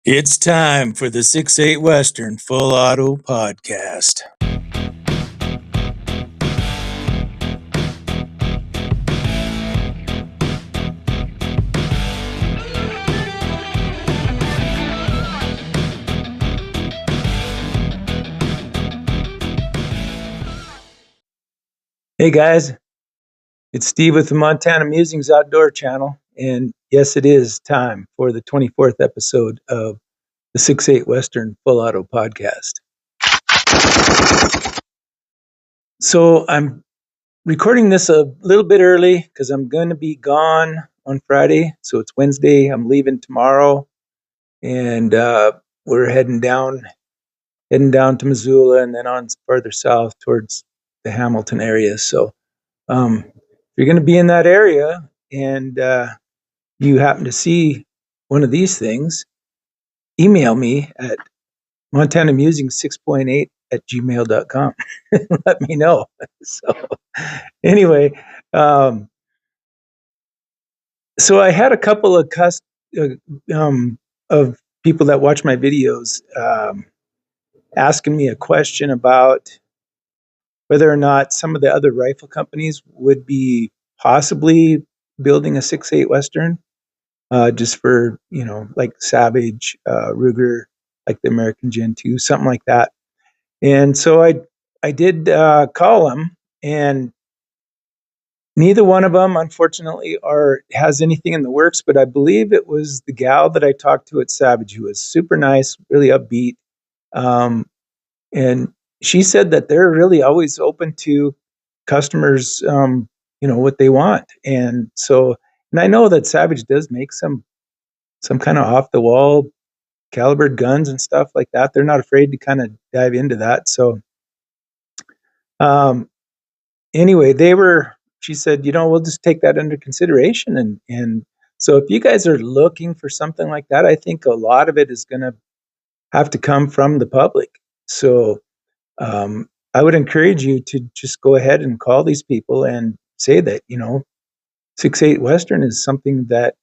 It's time for the 6-8 Western Full Auto Podcast. Hey guys, it's Steve with the Montana Musings Outdoor Channel, and yes, it is time for the 24th episode of the 6-8 Western Full Auto Podcast. So I'm recording this a little bit early because I'm going to be gone on Friday. So it's Wednesday. I'm leaving tomorrow, and we're heading down to Missoula and then on further south towards the Hamilton area. So if you're going to be in that area and you happen to see one of these things, email me at montanamusing6.8@gmail.com. Let me know. So anyway, so I had a couple of of people that watch my videos asking me a question about whether or not some of the other rifle companies would be possibly building a 6.8 Western, just for, like Savage, Ruger, like the American Gen 2, something like that. And so I did call them, and neither one of them, unfortunately, has anything in the works. But I believe it was the gal that I talked to at Savage who was super nice, really upbeat, and she said that they're really always open to customers, what they want. And so, and I know that Savage does make some kind of off the wall calibered guns and stuff like that. They're not afraid to kind of dive into that. So, anyway, she said, we'll just take that under consideration. And so if you guys are looking for something like that, I think a lot of it is going to have to come from the public. So, I would encourage you to just go ahead and call these people and say that, 6.8 Western is something that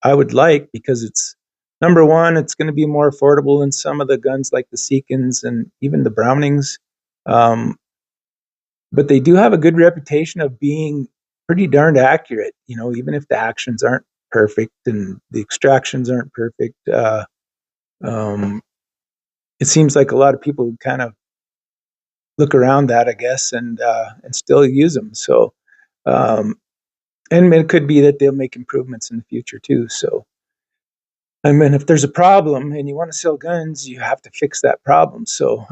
I would like, because it's, number one, it's going to be more affordable than some of the guns like the Seekins and even the Brownings. But they do have a good reputation of being pretty darned accurate, even if the actions aren't perfect and the extractions aren't perfect. It seems like a lot of people kind of look around that, I guess, and still use them. So, and it could be that they'll make improvements in the future too. So, I mean, if there's a problem and you want to sell guns, you have to fix that problem. So,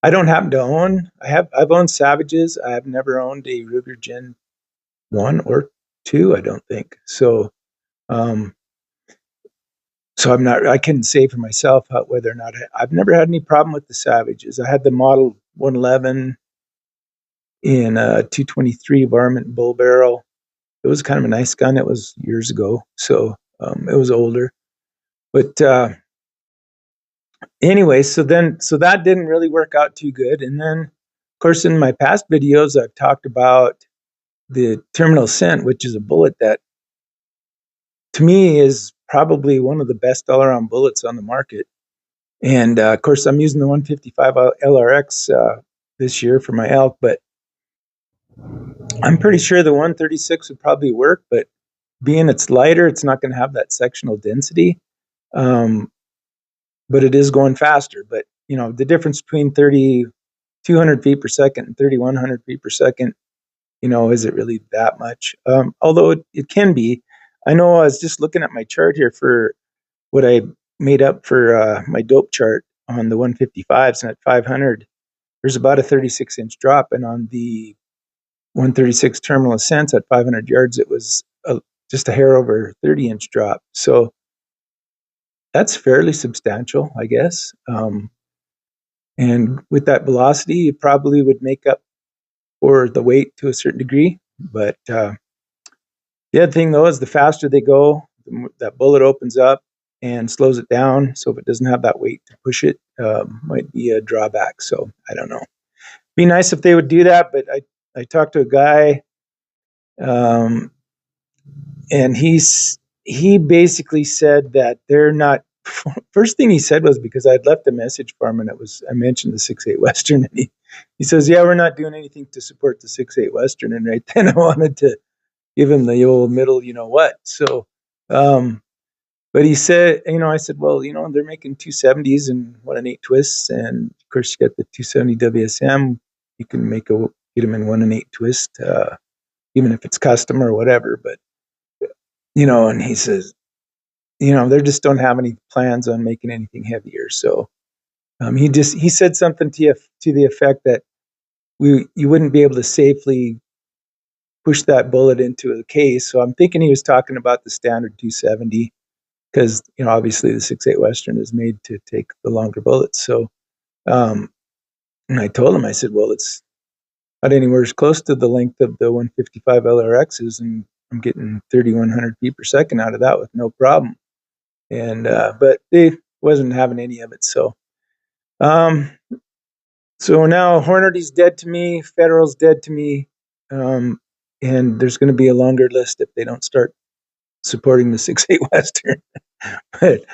I don't happen to own. I've owned Savages. I have never owned a Ruger Gen 1 or 2. I don't think so. So I couldn't say for myself whether or not I've never had any problem with the Savages. I had the model 111 in a 223 varmint bull barrel. It was kind of a nice gun. It was years ago, so it was older. But anyway, so that didn't really work out too good. And then, of course, in my past videos, I've talked about the Terminal Scent, which is a bullet that, to me, is probably one of the best all-around bullets on the market. And of course, I'm using the 155 LRX this year for my elk, but I'm pretty sure the 136 would probably work. But being it's lighter, it's not going to have that sectional density. But it is going faster. But the difference between 3,200 feet per second and 3,100 feet per second, is it really that much? Although it can be. I know I was just looking at my chart here for what I made up for my dope chart on the 155s, and at 500, there's about a 36-inch drop, and on the 136 Terminal Ascents at 500 yards, it was just a hair over 30-inch drop. So that's fairly substantial, I guess. And with that velocity, it probably would make up for the weight to a certain degree. But the other thing, though, is the faster they go, that bullet opens up and slows it down. So if it doesn't have that weight to push it, might be a drawback. So I don't know. Be nice if they would do that. But I talked to a guy, and he basically said that they're not first thing he said was, because I'd left a message for him and I mentioned the 6.8 Western, and he says, yeah, we're not doing anything to support the 6.8 Western. And right then I wanted to give him the old middle, you know what. So, but he said, I said, well, they're making 270s and 1 1/8 twists. And of course you got the 270 WSM. You can get them in 1 1/8 twist, even if it's custom or whatever. But, and he says, they just don't have any plans on making anything heavier. So he said something to the effect that you wouldn't be able to safely push that bullet into a case. So I'm thinking he was talking about the standard 270, because obviously the 6.8 Western is made to take the longer bullets. So and I told him, I said, well, it's not anywhere as close to the length of the 155 LRXs, and I'm getting 3,100 feet per second out of that with no problem. And but they wasn't having any of it. So so now Hornady's dead to me, Federal's dead to me, and there's going to be a longer list if they don't start supporting the 6.8 Western. But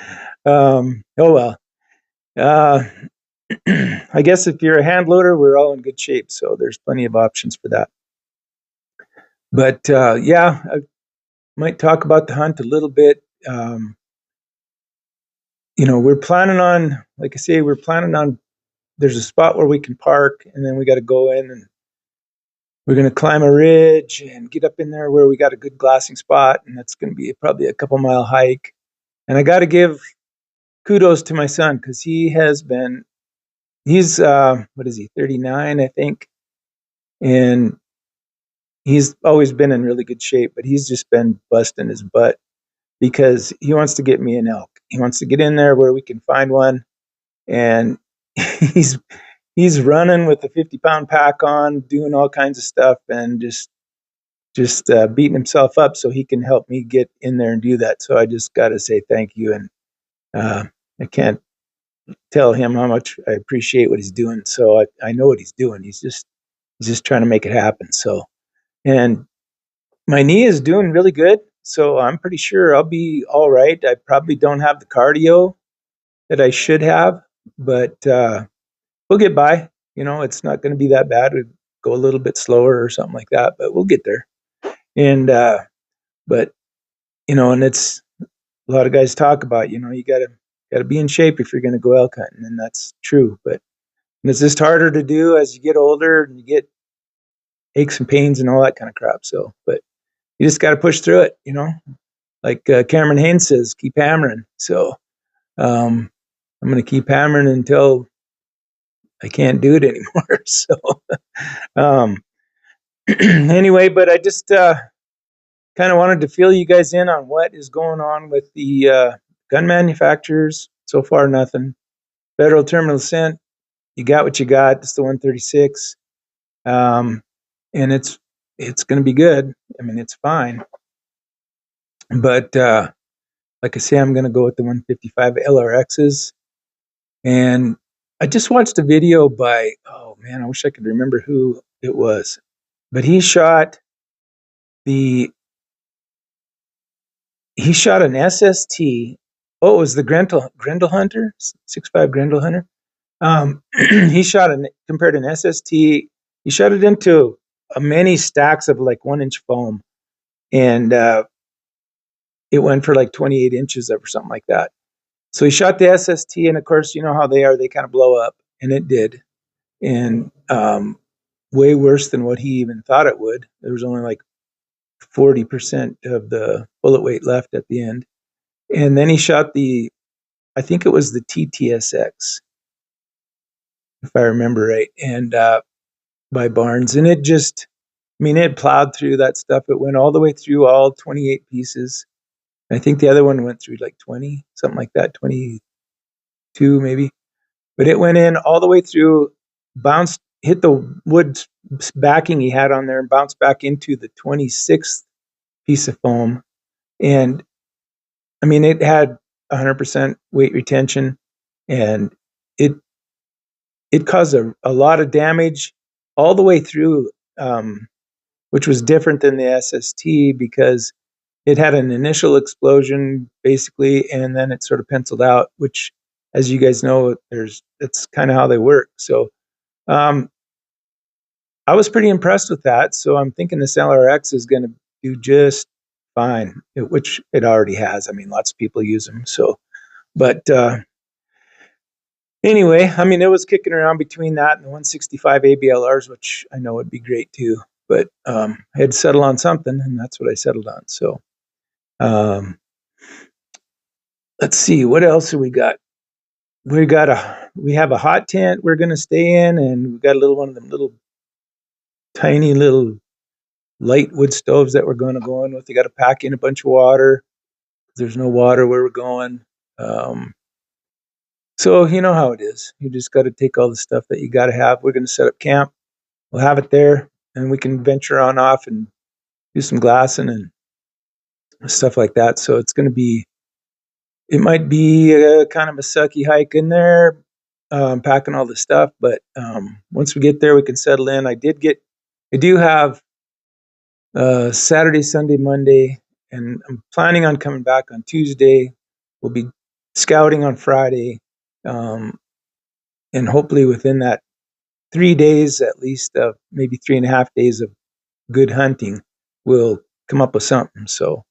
oh well. I guess if you're a hand loader, we're all in good shape, so there's plenty of options for that. But yeah, I might talk about the hunt a little bit. We're planning on, like I say, there's a spot where we can park, and then we got to go in, and we're going to climb a ridge and get up in there where we got a good glassing spot, and that's going to be probably a couple-mile hike. And I got to give kudos to my son, because he's what is he, 39, I think, and he's always been in really good shape, but he's just been busting his butt because he wants to get me an elk. He wants to get in there where we can find one, and he's running with a 50-pound pack on, doing all kinds of stuff, and just beating himself up so he can help me get in there and do that. So I just got to say thank you, and I can't tell him how much I appreciate what he's doing. So I know what he's doing. He's just trying to make it happen. So, and my knee is doing really good, so I'm pretty sure I'll be all right. I probably don't have the cardio that I should have, but we'll get by. It's not going to be that bad. We'd go a little bit slower or something like that, but we'll get there. And but and it's a lot of guys talk about, you gotta be in shape if you're going to go elk hunting, and that's true. But it's just harder to do as you get older and you get aches and pains and all that kind of crap. So, but you just got to push through it, like Cameron Haynes says, keep hammering. So I'm going to keep hammering until I can't do it anymore. So anyway, but I just kind of wanted to fill you guys in on what is going on with the gun manufacturers. So far, nothing. Federal terminal scent, you got what you got. It's the 136, and it's going to be good. I mean, it's fine. But like I say, I'm going to go with the 155 LRXs. And I just watched a video by, oh man, I wish I could remember who it was, but he shot an SST. Oh, it was the Grendel Hunter, 6.5 Grendel Hunter. Compared an SST. He shot it into many stacks of like 1-inch foam, and it went for like 28 inches or something like that. So he shot the SST, and of course, you know how they are. They kind of blow up, and it did. And way worse than what he even thought it would. There was only like 40% of the bullet weight left at the end. And then he shot I think it was the TTSX, if I remember right, and by Barnes. And it plowed through that stuff. It went all the way through all 28 pieces. I think the other one went through like 20, something like that, 22 maybe. But it went in all the way through, bounced, hit the wood backing he had on there, and bounced back into the 26th piece of foam. And I mean, it had 100% weight retention, and it caused a lot of damage all the way through, which was different than the SST, because it had an initial explosion basically, and then it sort of penciled out, which, as you guys know, it's kind of how they work. So um, I was pretty impressed with that. So I'm thinking this LRX is going to do just fine, which it already has. I mean, lots of people use them. So, but anyway, I mean, it was kicking around between that and the 165 ABLRs, which I know would be great too. But I had to settle on something, and that's what I settled on. So um, let's see, what else have we got? We have a hot tent we're going to stay in, and we've got a little one of them little tiny little light wood stoves that we're going to go in with. You got to pack in a bunch of water. There's no water where we're going. Um, so you know how it is. You just got to take all the stuff that you got to have. We're going to set up camp. We'll have it there, and we can venture on off and do some glassing and stuff like that. So it's going to be. It might be a kind of a sucky hike in there, packing all the stuff. But once we get there, we can settle in. I do have Saturday, Sunday, Monday, and I'm planning on coming back on Tuesday. We'll be scouting on Friday, um, and hopefully within that 3 days, at least, maybe 3.5 days of good hunting, we'll come up with something. So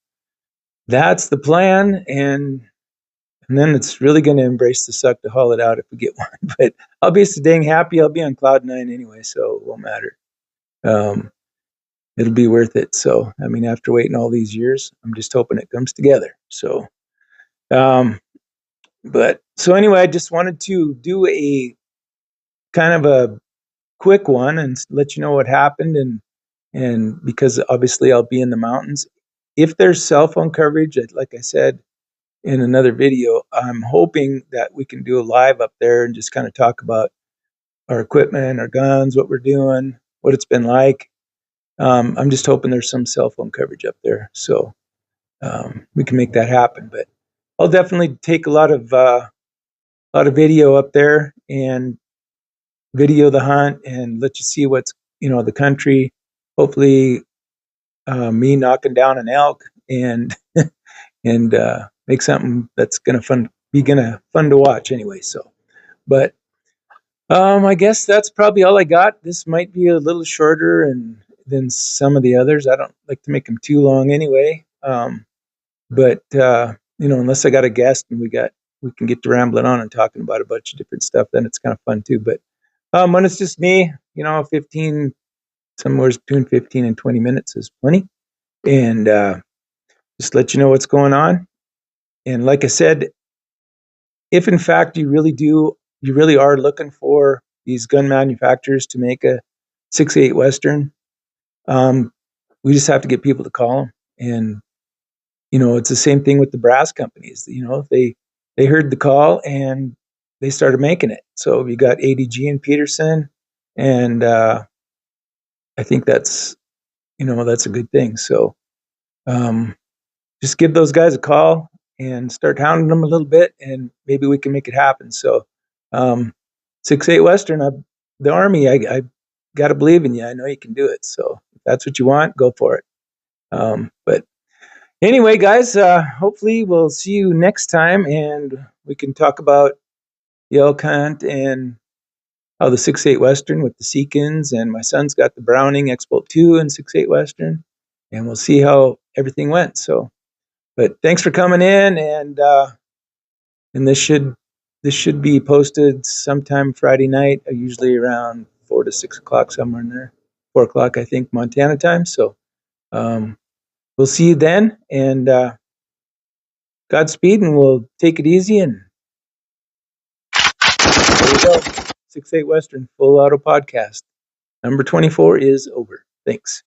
that's the plan, and then it's really going to embrace the suck to haul it out if we get one. But I'll be so dang happy. I'll be on cloud nine anyway, so it won't matter. Um, it'll be worth it. So, I mean, after waiting all these years, I'm just hoping it comes together. So, um, but so anyway, I just wanted to do a kind of a quick one and let you know what happened, and because obviously I'll be in the mountains. If there's cell phone coverage, like I said in another video, I'm hoping that we can do a live up there and just kind of talk about our equipment, our guns, what we're doing, what it's been like. I'm just hoping there's some cell phone coverage up there, so we can make that happen. But I'll definitely take a lot of video up there and video the hunt and let you see what's the country. Hopefully, me knocking down an elk and and make something that's be fun to watch anyway. So, but I guess that's probably all I got. This might be a little shorter than some of the others. I don't like to make them too long anyway. But unless I got a guest and we can get to rambling on and talking about a bunch of different stuff, then it's kind of fun too. But when it's just me, 15, somewhere between 15 and 20 minutes is plenty. And just let you know what's going on. And like I said, if in fact you really are looking for these gun manufacturers to make a 6.8 Western, we just have to get people to call them. And it's the same thing with the brass companies. They heard the call and they started making it. So you got ADG and Peterson, and I think that's a good thing. So just give those guys a call and start hounding them a little bit, and maybe we can make it happen. So 6.8 Western, the Army, I got to believe in you. I know you can do it. So if that's what you want, go for it. But anyway, guys, hopefully we'll see you next time, and we can talk about the elk hunt and how the 6.8 Western with the Seekins, and my son's got the Browning X-Bolt 2 and 6.8 Western, and we'll see how everything went. So, but thanks for coming in, and this should be posted sometime Friday night, usually around 4 to 6 o'clock, somewhere in there. 4 o'clock, I think, Montana time. So we'll see you then, and Godspeed, and we'll take it easy. And there you go. 6.8 Western Full Auto Podcast. Number 24 is over. Thanks.